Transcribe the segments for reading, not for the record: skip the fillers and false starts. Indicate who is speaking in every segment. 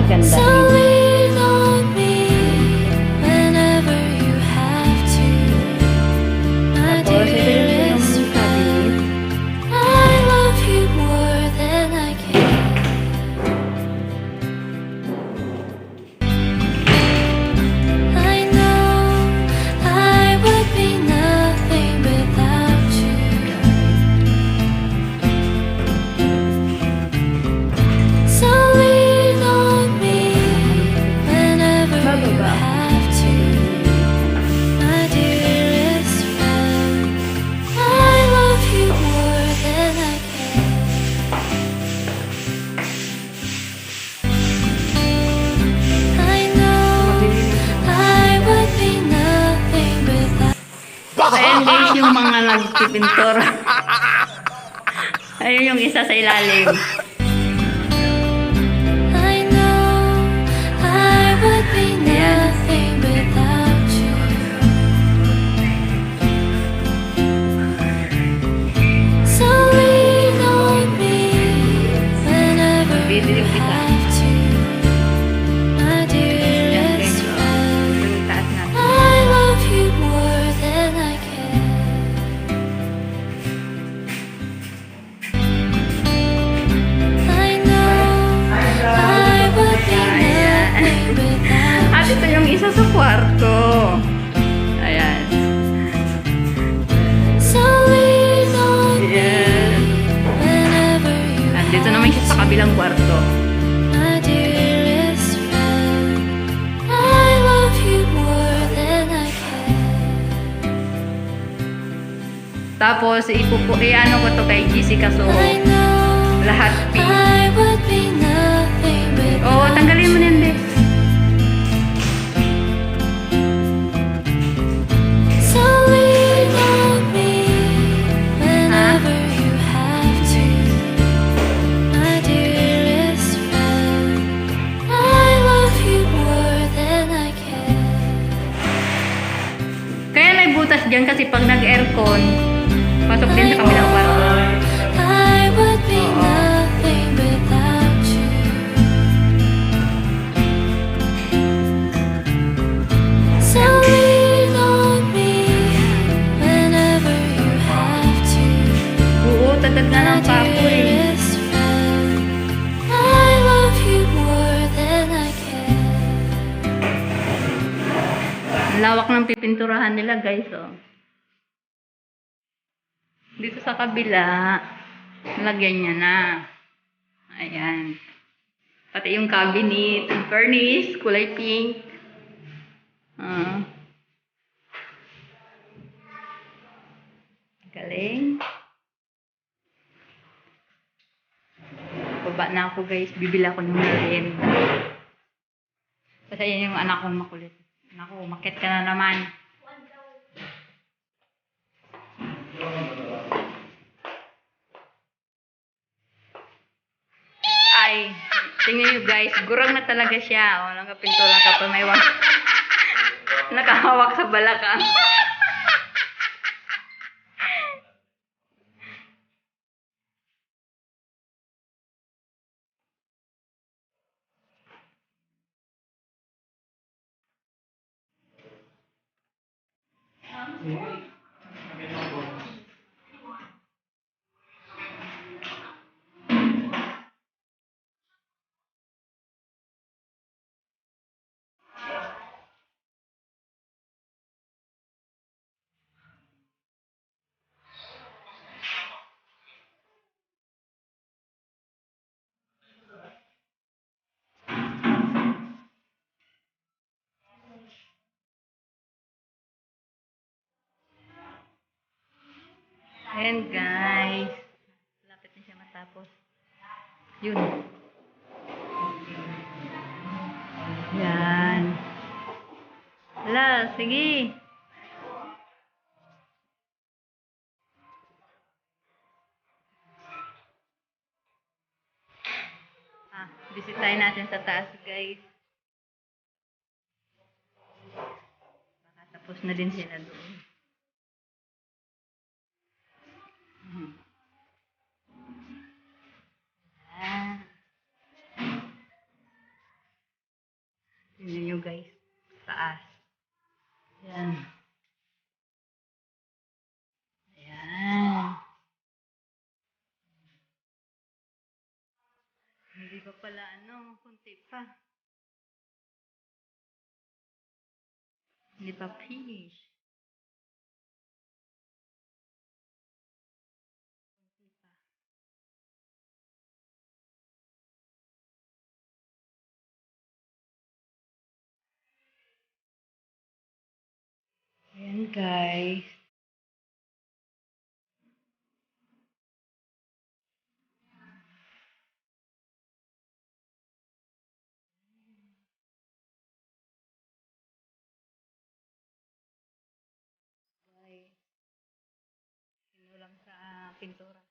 Speaker 1: pagandahin.
Speaker 2: lean on me whenever you have to. My
Speaker 1: Tapos, ito yung
Speaker 2: dearest friend,
Speaker 1: cabinet.
Speaker 2: I love you more than I can. I know I would be nothing without you. So lean on me whenever you have to. My dearest friend, I love you more than I can. I know I would be nothing without.
Speaker 1: Ayan guys, yung mga nagpipintor. Ayun yung isa sa ilalim.
Speaker 2: I know I would be nothing without you. So lean on me whenever you have to. My
Speaker 1: Ayan guys,
Speaker 2: dearest friend,
Speaker 1: yung taas natin.
Speaker 2: I love you more than I can. I know I would be nothing without
Speaker 1: At ito yung isa sa kwarto. Ayan.
Speaker 2: So lean on me
Speaker 1: Ayan.
Speaker 2: whenever you
Speaker 1: Andito naman siya sa kabilang kwarto.
Speaker 2: My dearest friend, I love you more than I can.
Speaker 1: Tapos, ano ko to kay Jessica Soho.
Speaker 2: I know
Speaker 1: Lahat pink.
Speaker 2: I would be nothing
Speaker 1: Oo,
Speaker 2: without
Speaker 1: tanggalin mo na yun, Bes.
Speaker 2: So lean on me whenever you have to. My dearest friend, I love you more than I can.
Speaker 1: Kaya may butas dyan kasi pag nag-aircon, pasok din sa kabilang kwarto.
Speaker 2: I would be nothing without you. So lean on me whenever you have to.
Speaker 1: Oo, tatad nga
Speaker 2: My
Speaker 1: ng papo eh.
Speaker 2: dearest friend, I love you more than I can.
Speaker 1: Ang lawak ng pipinturahan nila, guys, oh. Dito sa kabila, lagyan niya na. Ayan. Pati yung cabinet, yung furnace, kulay pink. Galing. Baba na ako, guys. Bibili ako ng merienda. Kasi yan yung anak kong makulit. Naku, umakit ka na naman. Ay, tingnan nyo guys, gurang na talaga siya. O, nakapintura ka pa may nakahawak sa balakang. Ayan guys. Lapit na siya matapos. Yun. Yan. Hala, sige. Bisitahin natin sa taas guys. Baka tapos na din sila doon. Ah. pa pala, ano, kunti pa. Hindi pa finish. Kunti pa. Ayan, guys. Guys, sinulang sa pintura.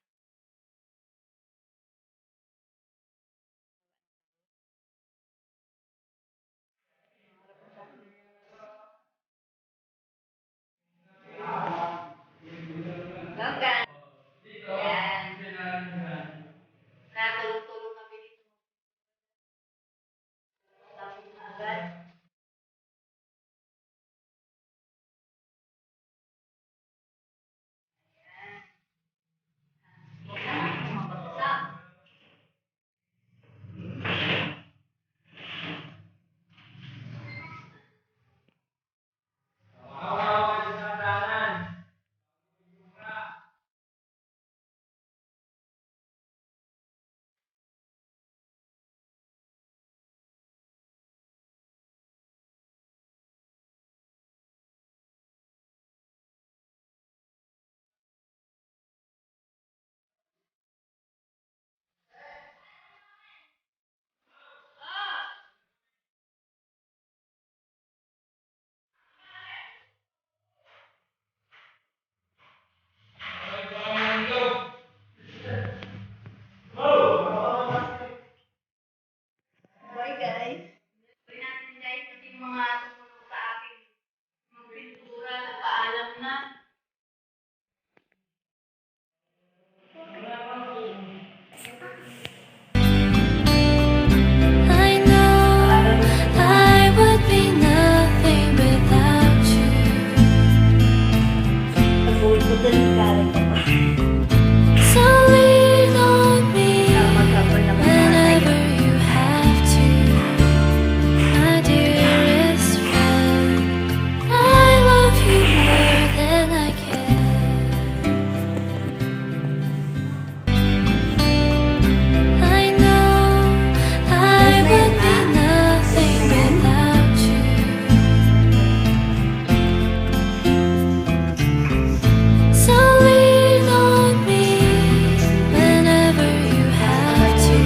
Speaker 1: Logan! Ayan. Natulog-tulog kami dito. Tapos na agad. Mabagsak. Bye, guys. Bye natin, guys, kasi yung mga tumulong sa akin. Magpintura, nagpaalam na.
Speaker 2: I know I would be nothing without you. So lean on me whenever you have to, my dearest friend. I love you more than I can. I know I would be nothing without you. So lean on me whenever you have to,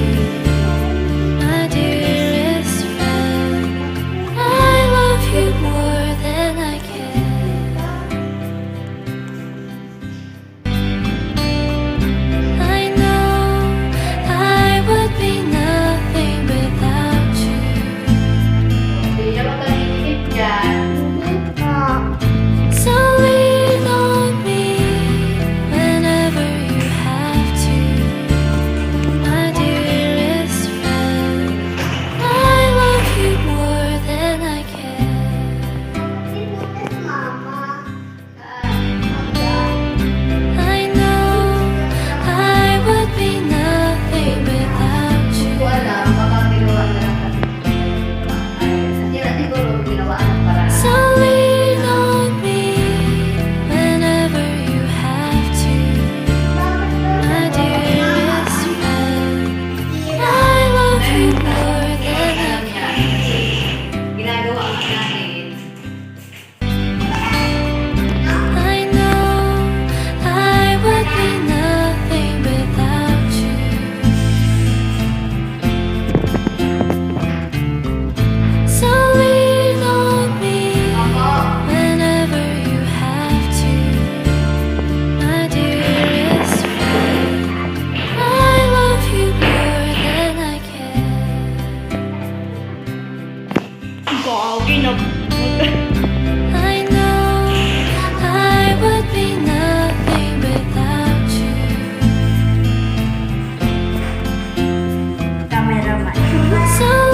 Speaker 2: my dearest friend. I love you more than I can. I know I would be nothing without you.
Speaker 1: Hindi naman talinigit dyan.
Speaker 2: So lean on me whenever you have to, my dearest friend. I love you more than I can. I know I would be nothing without you.
Speaker 1: Hindi ko alam, baka ginawa na lang kasi. Hindi na siguro ginawa ng paraan.
Speaker 2: So lean on me whenever you have to, my dearest friend. I love you more than I
Speaker 1: Alam niya, ginagawa nga natin.
Speaker 2: I know I would be nothing without you. So lean on me whenever you have to, my dearest friend. I love you more than I can.
Speaker 1: Gagi na.
Speaker 2: I know I would be nothing without you.
Speaker 1: Cameraman.
Speaker 2: So